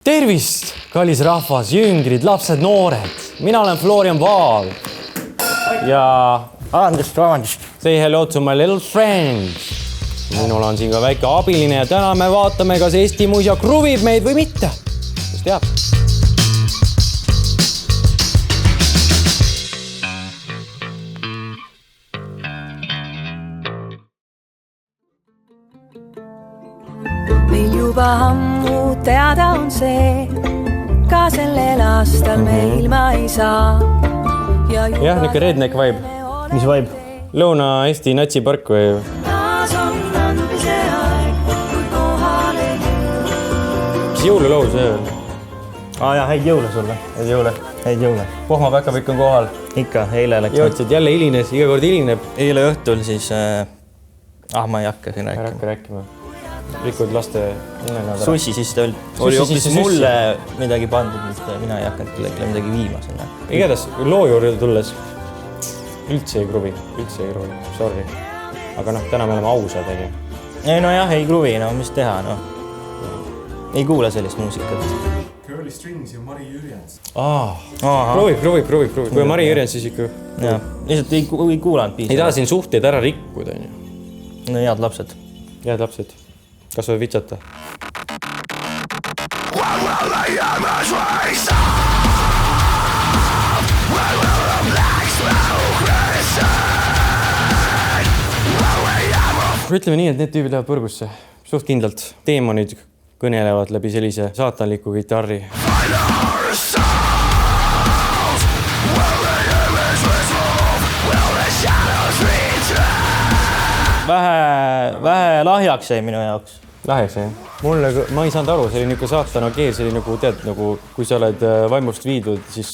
Tervist, kallis rahvas, jüngrid, lapsed, noored. Mina olen Florian Vaal. Ja Vabandust. say hello to my little friend. Minul on siin ka väike abiline ja täna me vaatame, kas Eesti muisa kruvib meid või mitte. Kes teab? Meil juba ammu teada on see, ka sellel aastal me ilma ei saa. Jah, niisugune redneck vibe. Mis vibe? Lõuna-Eesti natsipark või? Taas on andmise aeg, kui kohale Mis jõululaul see on? Jah, häid jõule sulle. Häid jõule. Pohmapäkapikk on kohal. Ikka, eile läks. Jõudsid jälle hilines, iga kord hilineb. Eile õhtul siis... ma ei hakka siin Ära rääkima. hakka rääkima. Rikud laste unenäod ära. Sussi siis ta oli hoopis mulle midagi pandud, mitte mina ei hakanud kellelegi midagi viima sinna. Igatahes loo juurde tulles üldse ei kruvi, sorry. Aga täna me oleme ausad, ei? Ei, no jah, ei kruvi, no mis teha, no. Ei kuule sellist muusikat. Curly Strings ja Mari Jürjens. Proovi. Kui Mari Jürjens siis ikka... Jah, lihtsalt ei kuulanud piisavalt. Ei taha siin suhteid ära rikkuda, on ju. No head lapsed. Head lapsed. Kas või vitsata? Ütleme nii, et need tüübid lähevad põrgusse. Suht kindlalt. Teemonid kõnelevad läbi sellise saatanliku gitarri. Vähe lahjaks jäi minu jaoks. Läheks, jah? Mulle, ma ei saanud aru, see oli niisugune saatana keel, see oli nagu, tead, nagu kui sa oled vaimust viidud, siis...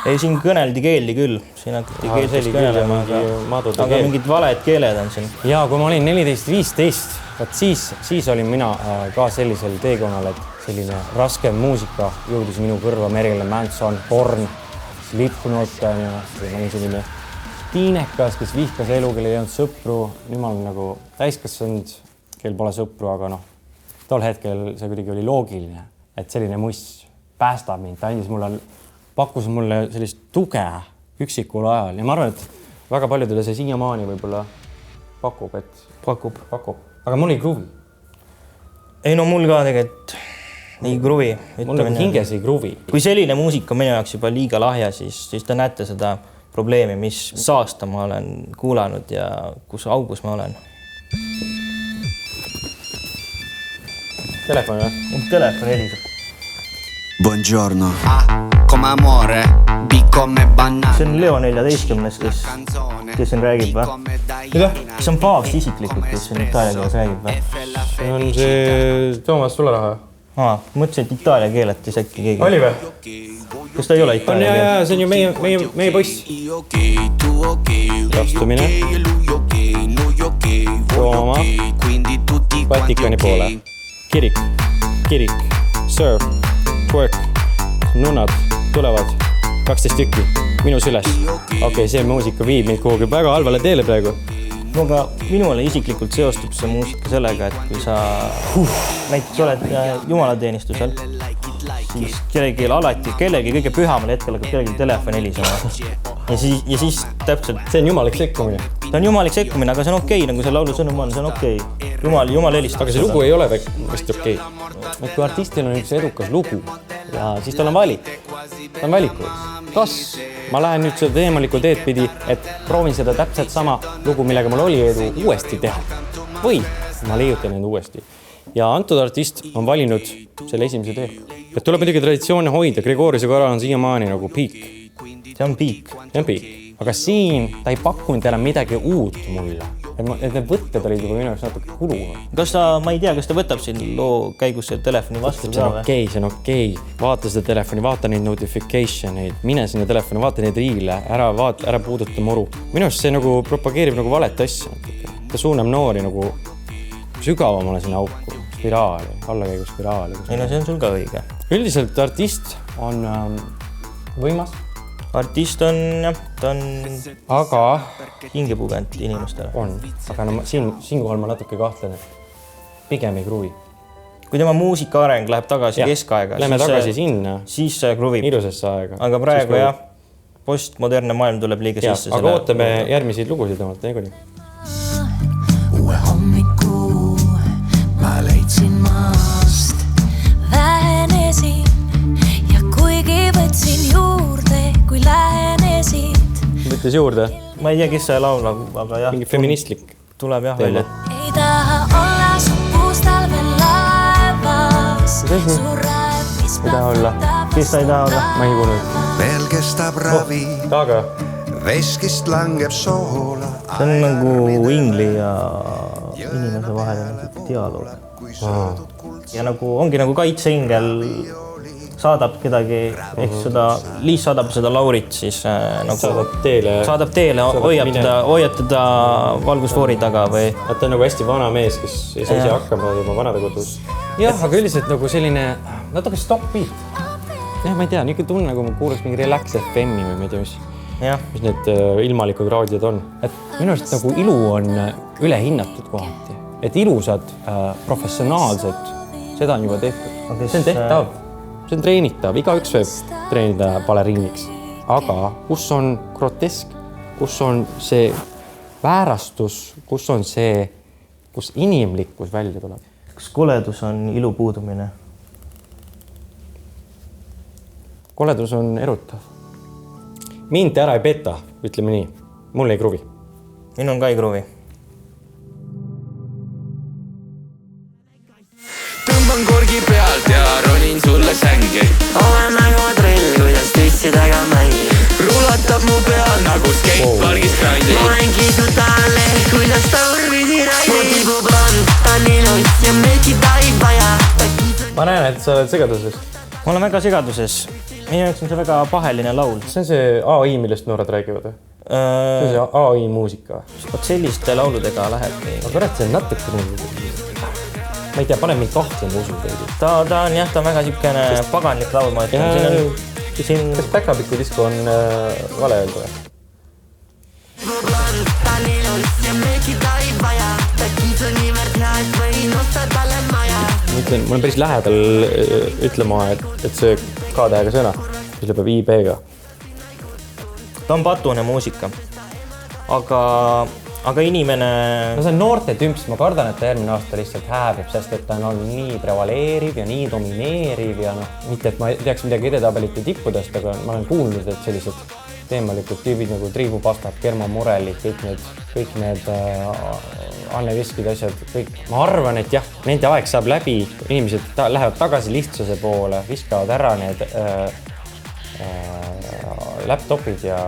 Ei, siin kõneldi keeldi küll. Siin hakati keeltest kõnelema, aga mingid valed keeled on siin. Ja kui ma olin 14-15, siis olin mina ka sellisel teekonnal, et selline raske muusika jõudis minu kõrva Marilyn Manson, Korn, Slipknot, ma olin selline tiinekas, kes vihkas elu, kelle ei olnud sõpru. Nüüd ma olen nagu täiskasvanud, kel pole sõpru, aga tol hetkel see kuidagi oli loogiline, et selline muss päästab mind. Ta pakkus mulle sellist tuge üksikul ajal ja ma arvan, et väga paljudele see siiamaani võib-olla pakub. Aga mul ei kruvi. Ei, no mul ka tegelikult ei kruvi. Mul nagu hinges ei kruvi. Kui selline muusika minu jaoks juba liiga lahja, siis te näete seda probleemi, mis saasta ma olen kuulanud ja kus augus ma olen. Telefon või? Telefon heliseb. Buongiorno. Come amore, B come banana. See on Leo 14, kes siin räägib või? Mida? See on Paavst isiklikult, kes siin Itaalia keeles räägib või? See on see Toomas Sularaha. Mõtlesin, et Itaalia keeleti äkki keegi. Oli või? Kas ta ei ole Itaalia keel? See on ju meie poiss. Rastumine. Rooma. Vatikani poole. Kirik. Surf. Twerk. Nunnad tulevad. 12 tükki. Minus üles. Okei, see muusika viib meid kuhugi väga halvale teele praegu. No aga minule isiklikult seostub see muusika sellega, et kui sa näiteks oled jumalateenistusel, siis kellegi kõige pühamal hetkel hakkab kellegi telefon helisema. Ja siis täpselt... See on jumalik sekkumine. Ta on jumalik sekkumine, aga see on okei, nagu see laulu sõnum on, see on okei. Jumal helistab. Aga see lugu ei ole vist okei. Kui artistil on üks edukas lugu ja siis tal on valik. Ta on valikuks. Kas ma lähen nüüd seda teemalikul teed pidi, et proovin seda täpselt sama lugu, millega mul oli edu uuesti teha. Või ma leiutan end uuesti. Ja antud artist on valinud selle esimese tee. Et tuleb muidugi traditsioone hoida. Gregoriuse korral on siiamaani nagu piik. See on piik. Aga siin ta ei pakkunud enam midagi uut mulle. Et need võtted olid juba minu jaoks natuke kulu. Ma ei tea, kas ta võtab siin loo käigus selle telefoni vastu ka või? See on okei. Vaata seda telefoni, vaata neid notificationeid, mine sinna telefoni, vaata neid riile, ära puuduta moru. Minu arust see nagu propageerib nagu valet asja. Ta suunab noori nagu sügavamale sinna auku, spiraali, allakäigu spiraali. Ei, no see on sul ka õige. Üldiselt artist on võimas. Artist on, jah, ta on aga hingepugend inimestele. On, aga siinkohal ma natuke kahtlen, et pigem ei kruvi. kui tema muusika areng läheb tagasi keskaega, lähme tagasi sinna. Siis see kruvib. Ilusesse aega. Aga praegu jah, postmodernne maailm tuleb liiga sisse. Aga ootame järgmiseid lugusid omalt niikuinii. Uue hommiku ma leidsin maast, vähenesin ja kuigi võtsin juurde, kui lähenesid. Võttis juurde? Ma ei tea, kes see laulab, aga jah. Mingi feministlik. Tuleb jah välja. Ei taha olla su puustalvel laevas. Ei taha olla. Kes ta ei taha olla? Ma ei kuulnud. Veel kestab ravi, Aga veskist langeb soola. See on nagu ingli ja inimese vaheline dialoog. Ja nagu ongi nagu kaitseingel saadab kedagi, ehk seda, Liis saadab seda Laurit siis nagu saadab teele, hoiab teda valgusfoori taga või... Ta on nagu hästi vana mees, kes ei saa ise hakkama oma vanade kodus. Jah, aga üldiselt nagu selline natuke stop-beat. Jah, ma ei tea, niisugune tunne, nagu ma kuulaks mingi Relax FM-i või ma ei tea, mis need ilmalikud raadiod on. Et minu arust nagu ilu on ülehinnatud kohati. Et ilusad, professionaalsed, seda on juba tehtud. See on tehtav. See on treenitav, igaüks võib treenida baleriiniks. Aga kus on grotesk, kus on see väärastus, kus on see, kus inimlikkus välja tuleb? Kas koledus on ilu puudumine? Koledus on erutav. Mind te ära ei peta, ütleme nii. Mul ei kruvi. Minul ka ei kruvi. Tõmban korgi pealt ja ronin sulle sängi. Olen nagu drill, kuidas tissidega mängi. Rulatab mu peal nagu skatepargis grandi. Olen kisutale, kuidas ta urvisi raidi. Mu tibub on, ta on ilus ja meiki ta ei vaja. Ma näen, et sa oled segaduses. Ma olen väga segaduses. Minu jaoks on see väga paheline laul. See on see AI, millest noored räägivad. See on see AI muusika. Selliste lauludega läheb. Aga kurat, see on natuke ma ei tea, panen mind kahtlema usu teidi. Ta on jah, ta on väga siukene paganlik laul, ma ütlen. Kas päkapiku disko on vale öelda? Ma olen päris lähedal ütlema, et see K-tähega sõna, mis lõpeb IB-ga. Ta on patune muusika, aga inimene... No see on noorte tümps, ma kardan, et ta järgmine aasta lihtsalt hääbib, sest et ta on olnud nii prevaleeriv ja nii domineeriv ja mitte, et ma teaks midagi edetabelite tippudest, aga ma olen kuulnud, et sellised teemalikud tüübid nagu Triivu Pastat, Germo Murelid, kõik need Anne Viskid asjad, kõik. Ma arvan, et jah, nende aeg saab läbi, inimesed lähevad tagasi lihtsuse poole, viskavad ära need laptopid ja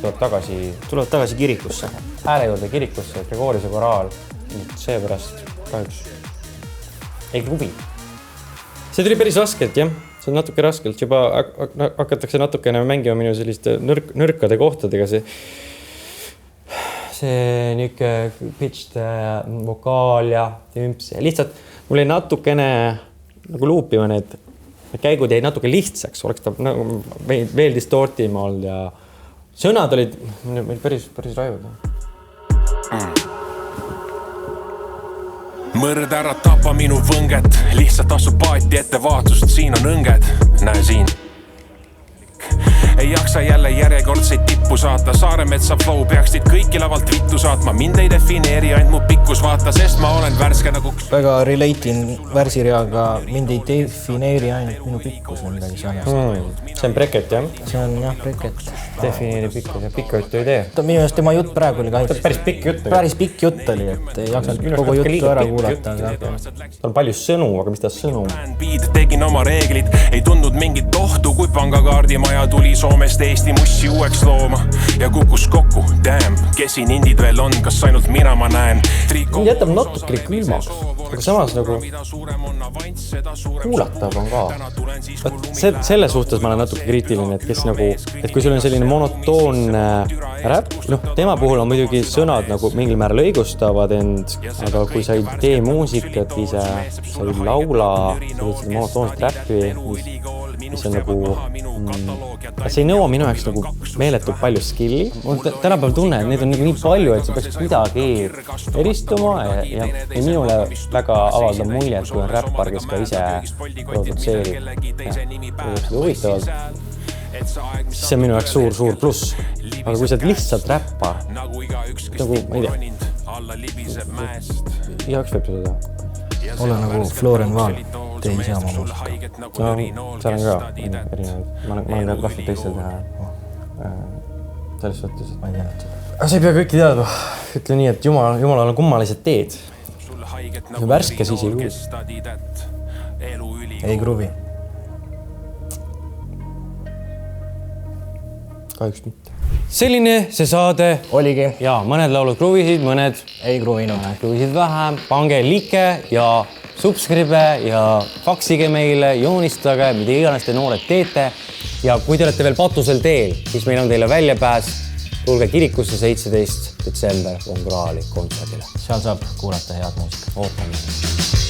tulevad tagasi kirikusse. Hääle juurde kirikusse, Gregoriuse koraal. Seepärast kahjuks ei klubi. See tuli päris raskelt, jah. See on natuke raskelt. Juba hakatakse natukene mängima minu selliste nõrkade kohtadega. See niuke pitched vokaal ja tümps. Lihtsalt mul jäi natukene nagu luupima need käigud jäi natuke lihtsaks. Oleks ta veel distortima olnud ja sõnad olid päris rajud. Mõrd ära tapa minu võnget, lihtsalt asu paati ettevaatust, siin on õnged, näe siin. Ei jaksa jälle järjekordseid tippu saata, Saaremetsa flow peaks teid kõiki lavalt vittu saatma. Mind ei defineeri ainult mu pikkus vaata, sest ma olen värske nagu... Väga relatein värsireaga, mind ei defineeri ainult minu pikkus. See on Breket, jah? See on jah, Breket. Defineeri pikkus ja pikka juttu ei tee. Minu eest tema jutt praegu oli kahjuks. Päris pikk jutt. Päris pikk jutt oli, et ei jaksanud kogu juttu ära kuulata. Ta on palju sõnu, aga mis ta sõnu? Tegin oma reeglid, ei tundnud mingit ohtu, kui pangakaardimaja tuli Soomest Eesti mussi uueks looma ja kukus kokku, damn, kes siin indid veel on, kas ainult mina ma näen? Jätab natuke külmaks, aga samas nagu kuulatav on ka. Selle suhtes ma olen natuke kriitiline, et kes nagu, et kui sul on selline monotoonne räpp, tema puhul on muidugi sõnad nagu mingil määral õigustavad end, aga kui sa ei tee muusikat ise, sa ei laula, sa teed seda monotoonset räppi, mis on nagu, see ei nõua minu jaoks nagu meeletult palju skilli. Mul tänapäeval tunne, et neid on nii palju, et see peaks kuidagi eristuma ja minule väga avaldab mulje, et kui on räppar, kes ka ise produtseerib ja seda huvitavalt, siis see on minu jaoks suur pluss. Aga kui sa oled lihtsalt räppar, nagu ma ei tea, igaüks võib seda teha. Ole nagu Florian Vaal, tee ise oma muusika. No, seal on ka erinevaid. Ma olen tahtnud teistel teha selles suhtes. Ma ei teadnud seda. Aga sa ei pea kõiki teadma. Ütle nii, et Jumalal on kummalised teed. Värske siis ei kruvi. Ei kruvi. Kahjuks mitte. Selline see saade Oligi. Ja mõned laulud kruvisid, mõned ei kruvinud. Kruvisid vähem. Pange like ja subscribe ja faksige meile, joonistage, mida iganes te noored teete. Ja kui te olete veel patusel teel, siis meil on teile väljapääs. Tulge kirikusse 17. detsember Von Krahli kontserdile. Seal saab kuulata head muusika. Ootame.